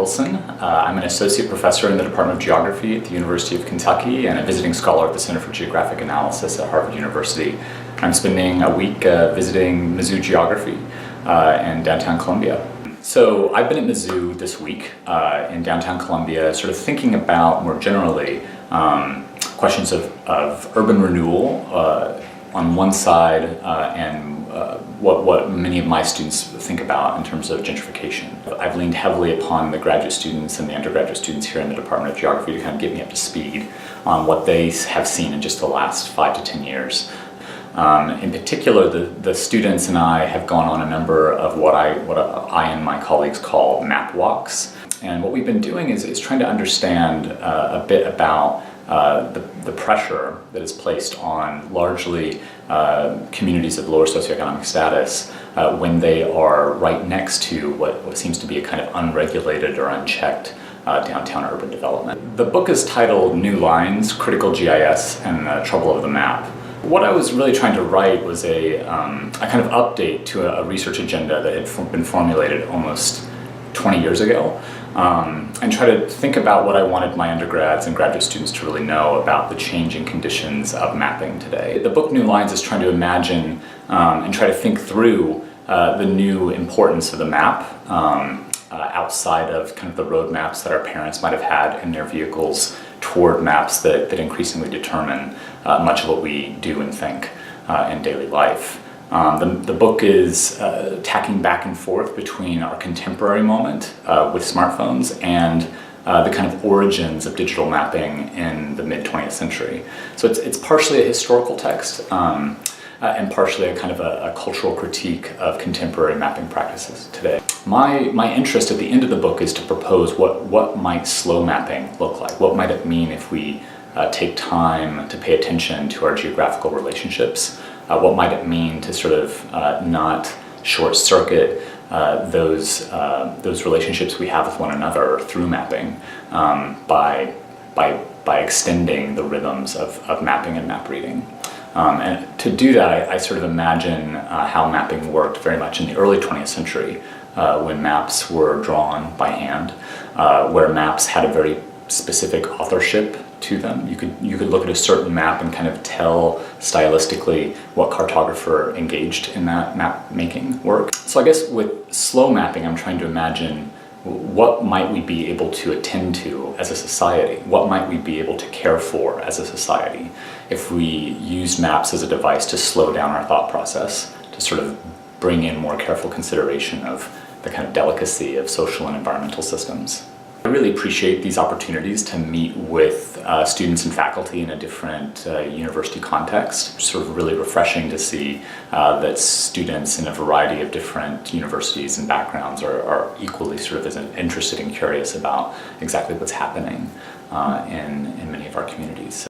Wilson. I'm an associate professor in the Department of Geography at the University of Kentucky and a visiting scholar at the Center for Geographic Analysis at Harvard University. I'm spending a week visiting Mizzou geography in downtown Columbia. So I've been at Mizzou this week in downtown Columbia, sort of thinking about more generally questions of urban renewal on one side and what many of my students think about in terms of gentrification. I've leaned heavily upon the graduate students and the undergraduate students here in the Department of Geography to kind of get me up to speed on what they have seen in just the last 5 to 10 years. In particular, the students and I have gone on a number of what I and my colleagues call map walks. And what we've been doing is trying to understand a bit about the pressure that is placed on largely communities of lower socioeconomic status when they are right next to what seems to be a kind of unregulated or unchecked downtown urban development. The book is titled New Lines, Critical GIS and the Trouble of the Map. What I was really trying to write was a kind of update to a research agenda that had been formulated almost 20 years ago, and try to think about what I wanted my undergrads and graduate students to really know about the changing conditions of mapping today. The book New Lines is trying to imagine and try to think through the new importance of the map outside of kind of the roadmaps that our parents might have had in their vehicles toward maps that increasingly determine much of what we do and think in daily life. The book is tacking back and forth between our contemporary moment with smartphones and the kind of origins of digital mapping in the mid-20th century. So it's partially a historical text and partially a kind of a cultural critique of contemporary mapping practices today. My interest at the end of the book is to propose what might slow mapping look like. What might it mean if we take time to pay attention to our geographical relationships? What might it mean to sort of not short-circuit those relationships we have with one another through mapping by extending the rhythms of mapping and map reading? And to do that, I sort of imagine how mapping worked very much in the early 20th century when maps were drawn by hand, where maps had a very specific authorship to them. You could look at a certain map and kind of tell stylistically what cartographer engaged in that map making work. So I guess with slow mapping, I'm trying to imagine what might we be able to attend to as a society? What might we be able to care for as a society if we use maps as a device to slow down our thought process, to sort of bring in more careful consideration of the kind of delicacy of social and environmental systems? I really appreciate these opportunities to meet with students and faculty in a different university context. It's sort of really refreshing to see that students in a variety of different universities and backgrounds are equally sort of as interested and curious about exactly what's happening in many of our communities.